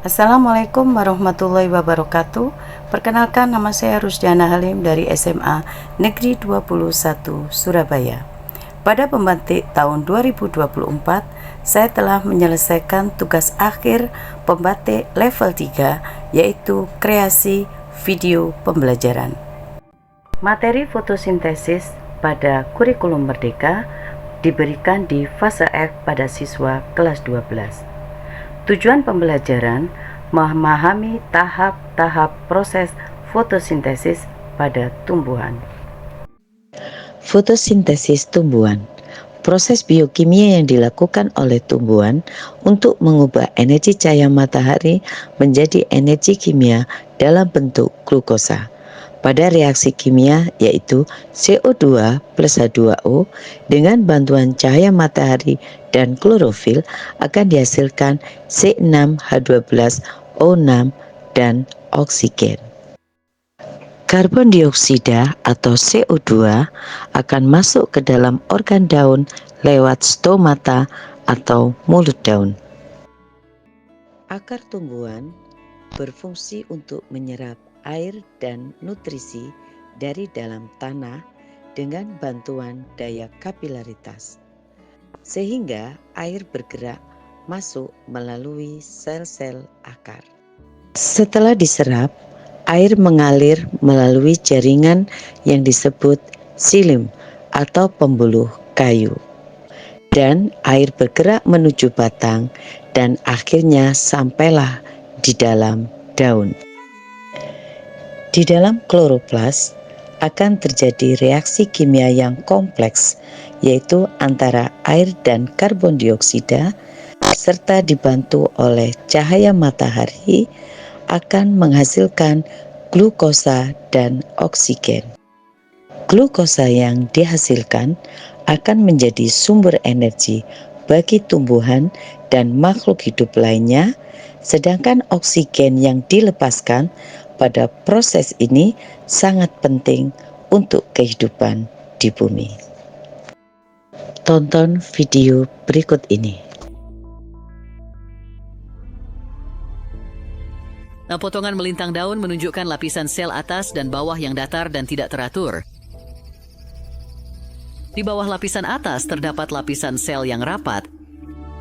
Assalamualaikum warahmatullahi wabarakatuh. Perkenalkan, nama saya Rusdiana Halim dari SMA Negeri 21 Surabaya. Pada pembatik tahun 2024, saya telah menyelesaikan tugas akhir pembatik level 3, yaitu kreasi video pembelajaran. Materi fotosintesis pada kurikulum Merdeka diberikan di fase F pada siswa kelas 12. Tujuan pembelajaran memahami tahap-tahap proses fotosintesis pada tumbuhan. Fotosintesis tumbuhan, proses biokimia yang dilakukan oleh tumbuhan untuk mengubah energi cahaya matahari menjadi energi kimia dalam bentuk glukosa. Pada reaksi kimia yaitu CO2 plus H2O dengan bantuan cahaya matahari dan klorofil akan dihasilkan C6H12O6 dan oksigen. Karbon dioksida atau CO2 akan masuk ke dalam organ daun lewat stomata atau mulut daun. Akar tumbuhan berfungsi untuk menyerap air dan nutrisi dari dalam tanah dengan bantuan daya kapilaritas, sehingga air bergerak masuk melalui sel-sel akar. Setelah diserap, air mengalir melalui jaringan yang disebut silim atau pembuluh kayu, dan air bergerak menuju batang dan akhirnya sampailah di dalam daun. Di dalam kloroplas akan terjadi reaksi kimia yang kompleks, yaitu antara air dan karbon dioksida, serta dibantu oleh cahaya matahari akan menghasilkan glukosa dan oksigen. Glukosa yang dihasilkan akan menjadi sumber energi bagi tumbuhan dan makhluk hidup lainnya, sedangkan oksigen yang dilepaskan pada proses ini sangat penting untuk kehidupan di bumi. Tonton video berikut ini. Nah, potongan melintang daun menunjukkan lapisan sel atas dan bawah yang datar dan tidak teratur. Di bawah lapisan atas terdapat lapisan sel yang rapat.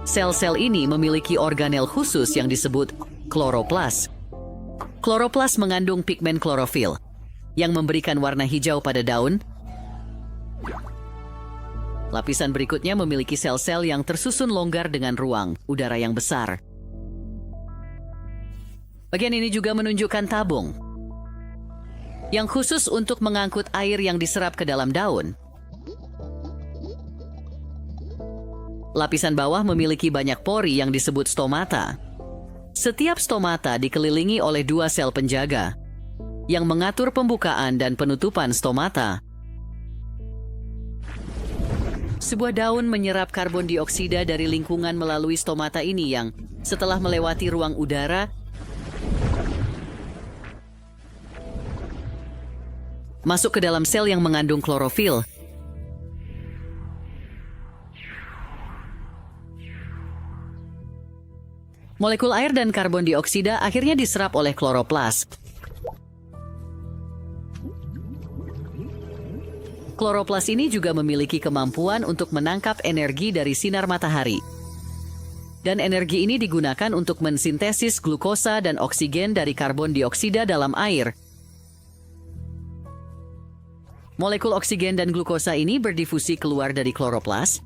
Sel-sel ini memiliki organel khusus yang disebut kloroplas. Kloroplas mengandung pigmen klorofil yang memberikan warna hijau pada daun. Lapisan berikutnya memiliki sel-sel yang tersusun longgar dengan ruang udara yang besar. Bagian ini juga menunjukkan tabung yang khusus untuk mengangkut air yang diserap ke dalam daun. Lapisan bawah memiliki banyak pori yang disebut stomata. Setiap stomata dikelilingi oleh dua sel penjaga yang mengatur pembukaan dan penutupan stomata. Sebuah daun menyerap karbon dioksida dari lingkungan melalui stomata ini yang setelah melewati ruang udara masuk ke dalam sel yang mengandung klorofil. Molekul air dan karbon dioksida akhirnya diserap oleh kloroplas. Kloroplas ini juga memiliki kemampuan untuk menangkap energi dari sinar matahari. Dan energi ini digunakan untuk mensintesis glukosa dan oksigen dari karbon dioksida dalam air. Molekul oksigen dan glukosa ini berdifusi keluar dari kloroplas.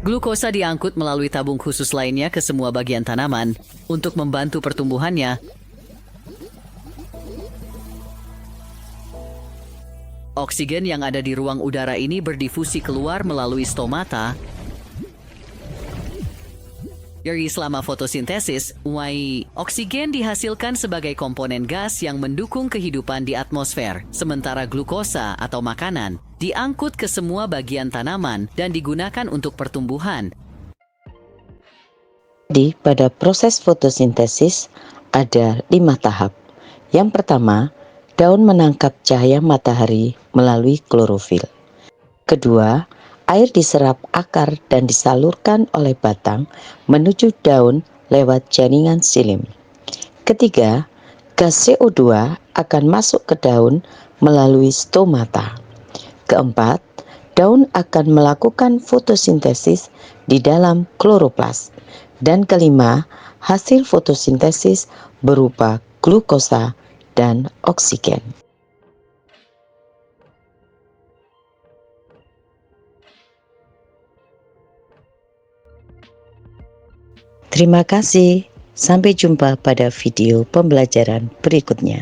Glukosa diangkut melalui tabung khusus lainnya ke semua bagian tanaman untuk membantu pertumbuhannya. Oksigen yang ada di ruang udara ini berdifusi keluar melalui stomata. Jadi selama fotosintesis, oksigen dihasilkan sebagai komponen gas yang mendukung kehidupan di atmosfer, sementara glukosa atau makanan diangkut ke semua bagian tanaman dan digunakan untuk pertumbuhan. Jadi pada proses fotosintesis ada 5 tahap. Yang pertama, daun menangkap cahaya matahari melalui klorofil. Kedua, Air diserap akar dan disalurkan oleh batang menuju daun lewat jaringan silim. Ketiga, gas CO2 akan masuk ke daun melalui stomata. Keempat, daun akan melakukan fotosintesis di dalam kloroplas. Dan kelima, hasil fotosintesis berupa glukosa dan oksigen. Terima kasih. Sampai jumpa pada video pembelajaran berikutnya.